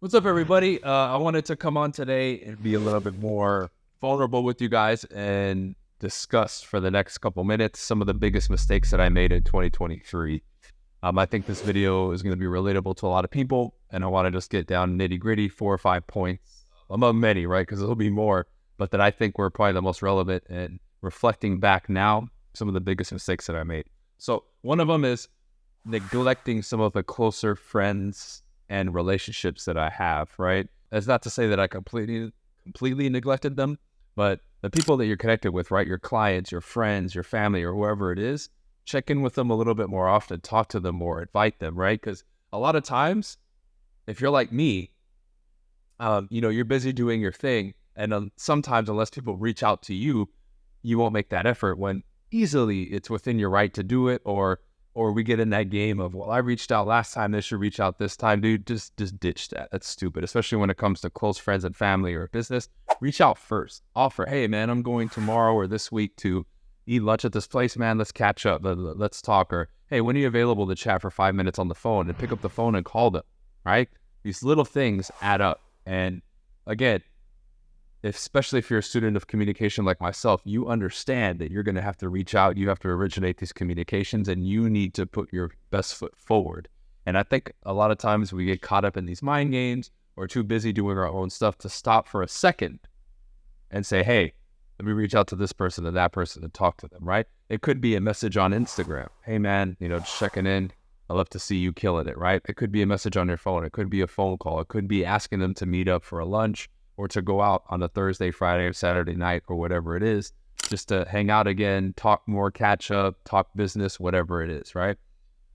What's up, everybody? I wanted to come on today and be a little bit more vulnerable with you guys and discuss for the next couple minutes some of the biggest mistakes that I made in 2023. I think this video is going to be relatable to a lot of people, and I want to just get down nitty gritty, 4 or 5 points among many, right? Because there'll be more, but that I think were probably the most relevant. And reflecting back now, some of the biggest mistakes that I made. So one of them is neglecting some of the closer friends and relationships that I have, right? That's not to say that I completely neglected them, but the people that you're connected with, right? Your clients, your friends, your family, or whoever it is, check in with them a little bit more often, talk to them more, invite them, right? Because a lot of times, if you're like me, you're busy doing your thing. And sometimes unless people reach out to you, you won't make that effort when easily it's within your right to do it, or we get in that game of, well, I reached out last time, they should reach out this time. Dude, just ditch that. That's stupid, especially when it comes to close friends and family or business. Reach out first. Offer, hey, man, I'm going tomorrow or this week to eat lunch at this place, man. Let's catch up. Let's talk. Or, hey, when are you available to chat for 5 minutes on the phone? And pick up the phone and call them, right? These little things add up. And again, especially if you're a student of communication like myself, you understand that you're going to have to reach out. You have to originate these communications, and you need to put your best foot forward. And I think a lot of times we get caught up in these mind games or too busy doing our own stuff to stop for a second and say, hey, let me reach out to this person and that person and talk to them, right? It could be a message on Instagram. Hey, man, just checking in. I love to see you killing it, right? It could be a message on your phone. It could be a phone call. It could be asking them to meet up for a lunch, or to go out on a Thursday, Friday, or Saturday night, or whatever it is, just to hang out again, talk more, catch up, talk business, whatever it is, right?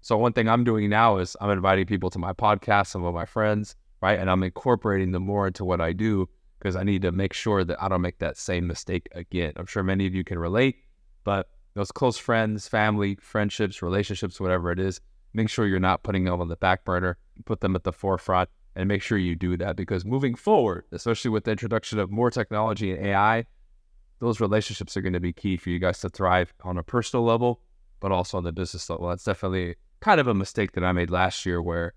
So one thing I'm doing now is I'm inviting people to my podcast, some of my friends, right? And I'm incorporating them more into what I do, because I need to make sure that I don't make that same mistake again. I'm sure many of you can relate, but those close friends, family, friendships, relationships, whatever it is, make sure you're not putting them on the back burner, put them at the forefront. And make sure you do that, because moving forward, especially with the introduction of more technology and AI, those relationships are going to be key for you guys to thrive on a personal level, but also on the business level. That's definitely kind of a mistake that I made last year, where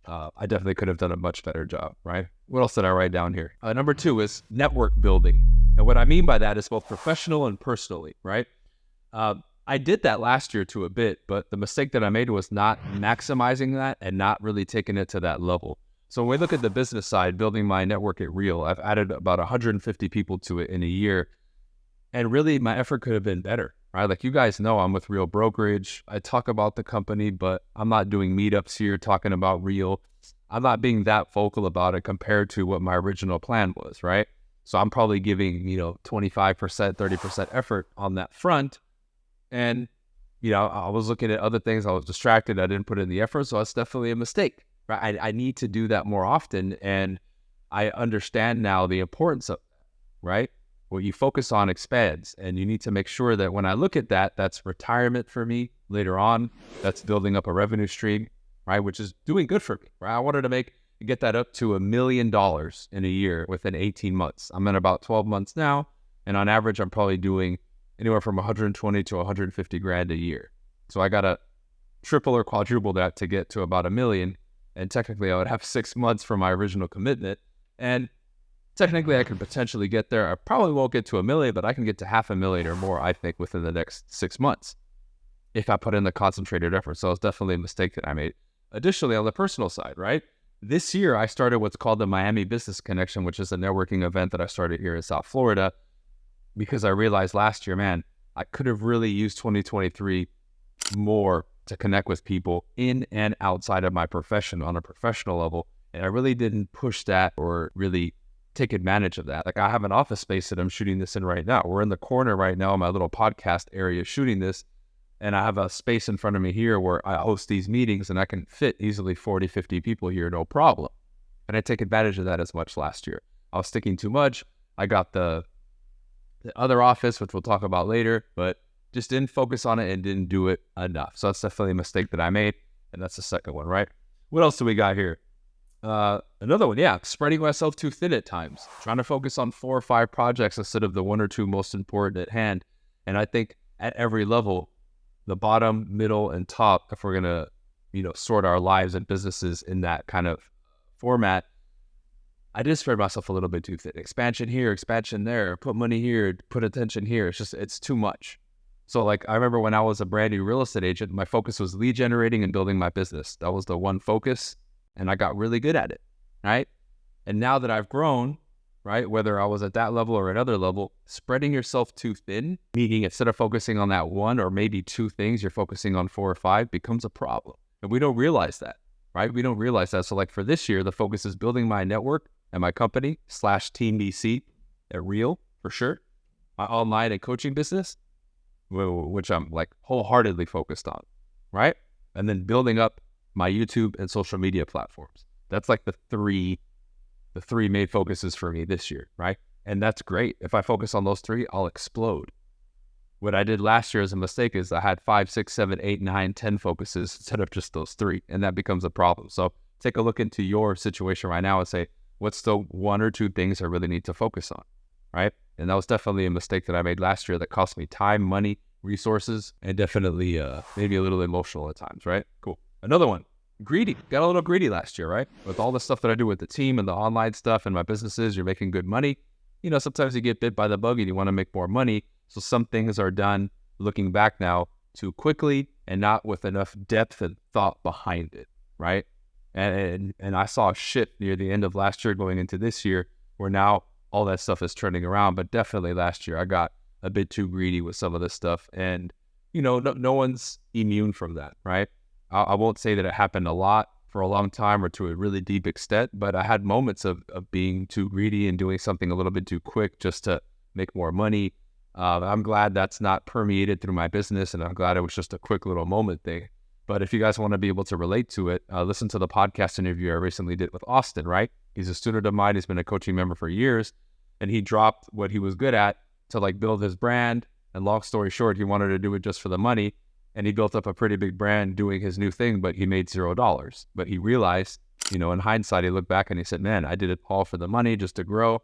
I definitely could have done a much better job, right? What else did I write down here? Number 2 is network building. And what I mean by that is both professional and personally, right? I did that last year to a bit, but the mistake that I made was not maximizing that and not really taking it to that level. So when we look at the business side, building my network at Real, I've added about 150 people to it in a year. And really, my effort could have been better, right? Like you guys know, I'm with Real Brokerage. I talk about the company, but I'm not doing meetups here talking about Real. I'm not being that vocal about it compared to what my original plan was, right? So I'm probably giving, 25%, 30% effort on that front. And, I was looking at other things. I was distracted. I didn't put in the effort. So that's definitely a mistake. Right? I need to do that more often, and I understand now the importance of that, right? What you focus on expands, and you need to make sure that when I look at that, that's retirement for me later on. That's building up a revenue stream, right? Which is doing good for me, right? I wanted to get that up to $1 million in a year within 18 months. I'm in about 12 months now, and on average, I'm probably doing anywhere from 120 to 150 grand a year. So I got to triple or quadruple that to get to about $1 million. And technically, I would have 6 months for my original commitment. And technically, I could potentially get there. I probably won't get to $1 million, but I can get to $500,000 or more, I think, within the next 6 months if I put in the concentrated effort. So it's definitely a mistake that I made. Additionally, on the personal side, right? This year, I started what's called the Miami Business Connection, which is a networking event that I started here in South Florida, because I realized last year, man, I could have really used 2023 more to connect with people in and outside of my profession on a professional level. And I really didn't push that or really take advantage of that. Like, I have an office space that I'm shooting this in right now. We're in the corner right now in my little podcast area shooting this. And I have a space in front of me here where I host these meetings, and I can fit easily 40, 50 people here, no problem. And I take advantage of that as much last year. I was sticking too much. I got the other office, which we'll talk about later, but just didn't focus on it and didn't do it enough. So that's definitely a mistake that I made. And that's the second one, right? What else do we got here? Another one, spreading myself too thin at times. Trying to focus on 4 or 5 projects instead of the 1 or 2 most important at hand. And I think at every level, the bottom, middle, and top, if we're going to, sort our lives and businesses in that kind of format, I did spread myself a little bit too thin. Expansion here, expansion there, put money here, put attention here. It's too much. So like, I remember when I was a brand new real estate agent, my focus was lead generating and building my business. That was the one focus, and I got really good at it, right? And now that I've grown, right, whether I was at that level or another level, spreading yourself too thin, meaning instead of focusing on that one or maybe two things, you're focusing on 4 or 5, becomes a problem. And we don't realize that, right? We don't realize that. So like for this year, the focus is building my network and my company / Team BC at Real, for sure. My online and coaching business, which I'm like wholeheartedly focused on, right? And then building up my YouTube and social media platforms. That's like the three main focuses for me this year, right? And that's great. If I focus on those 3, I'll explode. What I did last year as a mistake is I had 5, 6, 7, 8, 9, 10 focuses instead of just those 3, and that becomes a problem. So take a look into your situation right now and say, what's the 1 or 2 things I really need to focus on, right? And that was definitely a mistake that I made last year that cost me time, money, resources, and definitely maybe a little emotional at times, right? Cool. Another one, greedy. Got a little greedy last year, right? With all the stuff that I do with the team and the online stuff and my businesses, you're making good money. You know, sometimes you get bit by the bug and you want to make more money. So some things are done, looking back now, too quickly and not with enough depth and thought behind it, right? And I saw a shift near the end of last year going into this year where now all that stuff is turning around. But definitely last year I got a bit too greedy with some of this stuff. And, you know, no one's immune from that, right? I won't say that it happened a lot for a long time or to a really deep extent, but I had moments of being too greedy and doing something a little bit too quick just to make more money. I'm glad that's not permeated through my business, and I'm glad it was just a quick little moment thing. But if you guys want to be able to relate to it, listen to the podcast interview I recently did with Austin, right? He's a student of mine. He's been a coaching member for years, and he dropped what he was good at to like build his brand. And long story short, he wanted to do it just for the money. And he built up a pretty big brand doing his new thing, but he made $0. But he realized, you know, in hindsight, he looked back and he said, man, I did it all for the money just to grow.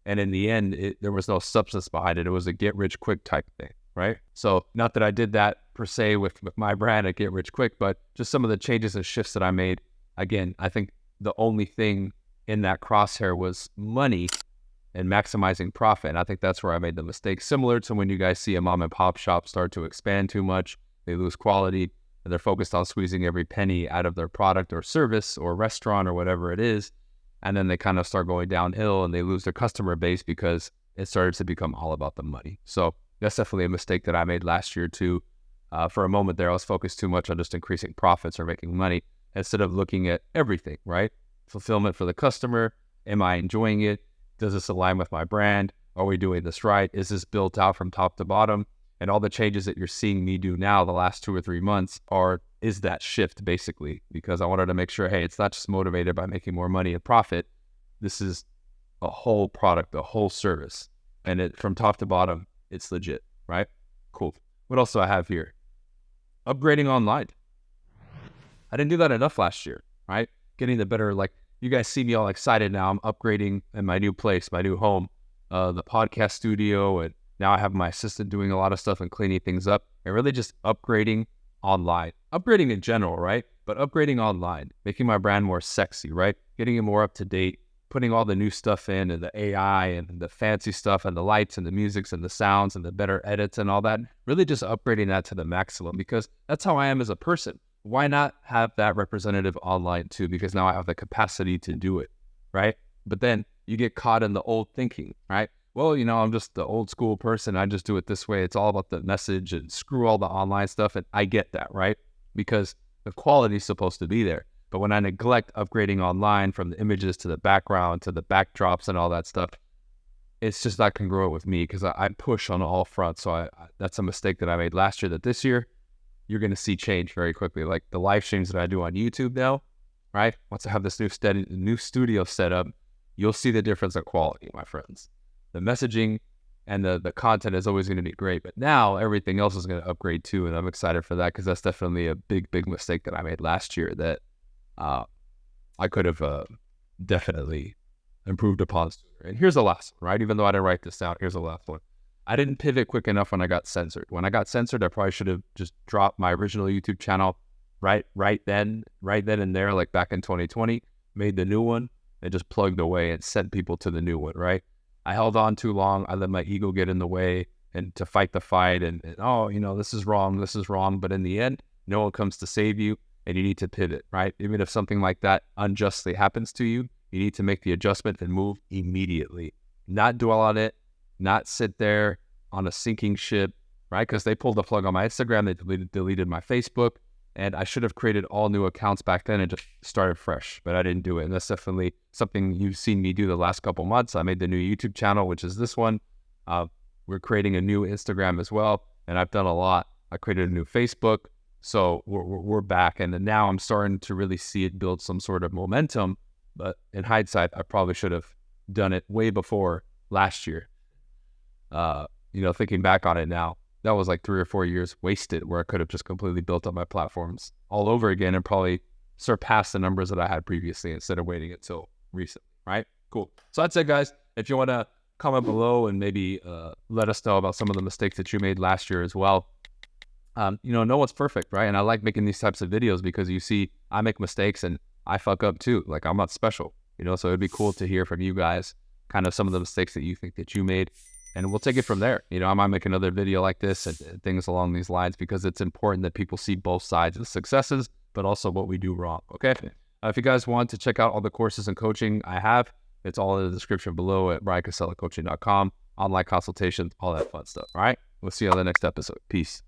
And in the end, there was no substance behind it. It was a get rich quick type thing, right? So not that I did that per se with my brand at Get Rich Quick, but just some of the changes and shifts that I made. Again, I think the only thing in that crosshair was money and maximizing profit. And I think that's where I made the mistake. Similar to when you guys see a mom and pop shop start to expand too much, they lose quality, and they're focused on squeezing every penny out of their product or service or restaurant or whatever it is. And then they kind of start going downhill and they lose their customer base because it started to become all about the money. So that's definitely a mistake that I made last year too. For a moment there, I was focused too much on just increasing profits or making money instead of looking at everything, right? Fulfillment for the customer. Am I enjoying it? Does this align with my brand? Are we doing this right? Is this built out from top to bottom? And all the changes that you're seeing me do now the last 2 or 3 months is that shift basically, because I wanted to make sure, hey, it's not just motivated by making more money and profit. This is a whole product, a whole service. And it from top to bottom, it's legit, right? Cool. What else do I have here? Upgrading online. I didn't do that enough last year, right? Getting the better, like you guys see me all excited now. I'm upgrading in my new place, my new home, the podcast studio, and now I have my assistant doing a lot of stuff and cleaning things up and really just upgrading online. Upgrading in general, right? But upgrading online, making my brand more sexy, right? Getting it more up to date, putting all the new stuff in and the AI and the fancy stuff and the lights and the musics and the sounds and the better edits and all that. Really just upgrading that to the maximum because that's how I am as a person. Why not have that representative online too? Because now I have the capacity to do it, right? But then you get caught in the old thinking, right? Well, you know, I'm just the old school person. I just do it this way. It's all about the message and screw all the online stuff. And I get that, right? Because the quality is supposed to be there. But when I neglect upgrading online from the images to the background to the backdrops and all that stuff, it's just not congruent with me because I push on all fronts. So that's a mistake that I made last year that this year, you're going to see change very quickly. Like the live streams that I do on YouTube now, right? Once I have this new studio set up, you'll see the difference in quality, my friends. The messaging and the content is always going to be great, but now everything else is going to upgrade too, and I'm excited for that because that's definitely a big mistake that I made last year that I could have definitely improved upon sooner. And here's the last one, right? Even though I didn't write this down, here's the last one. I didn't pivot quick enough when I got censored. When I got censored, I probably should have just dropped my original YouTube channel right then and there, like back in 2020, made the new one, and just plugged away and sent people to the new one, right? I held on too long. I let my ego get in the way and to fight the fight and oh, this is wrong. This is wrong. But in the end, no one comes to save you and you need to pivot, right? Even if something like that unjustly happens to you, you need to make the adjustment and move immediately. Not dwell on it, not sit there on a sinking ship, right? Because they pulled the plug on my Instagram, they deleted my Facebook, and I should have created all new accounts back then and just started fresh, but I didn't do it. And that's definitely something you've seen me do the last couple months. I made the new YouTube channel, which is this one. We're creating a new Instagram as well, and I've done a lot. I created a new Facebook, so we're back, and now I'm starting to really see it build some sort of momentum. But in hindsight, I probably should have done it way before last year. Thinking back on it now, that was like 3 or 4 years wasted where I could have just completely built up my platforms all over again and probably surpassed the numbers that I had previously instead of waiting until recently, right? Cool. So that's it, guys. If you want to comment below and maybe let us know about some of the mistakes that you made last year as well. No one's perfect, right? And I like making these types of videos because you see I make mistakes and I fuck up too. Like, I'm not special, so it'd be cool to hear from you guys kind of some of the mistakes that you think that you made. And we'll take it from there. I might make another video like this and things along these lines because it's important that people see both sides of the successes, but also what we do wrong, okay? If you guys want to check out all the courses and coaching I have, it's all in the description below at bryancasellacoaching.com. Online consultations, all that fun stuff, all right? We'll see you on the next episode. Peace.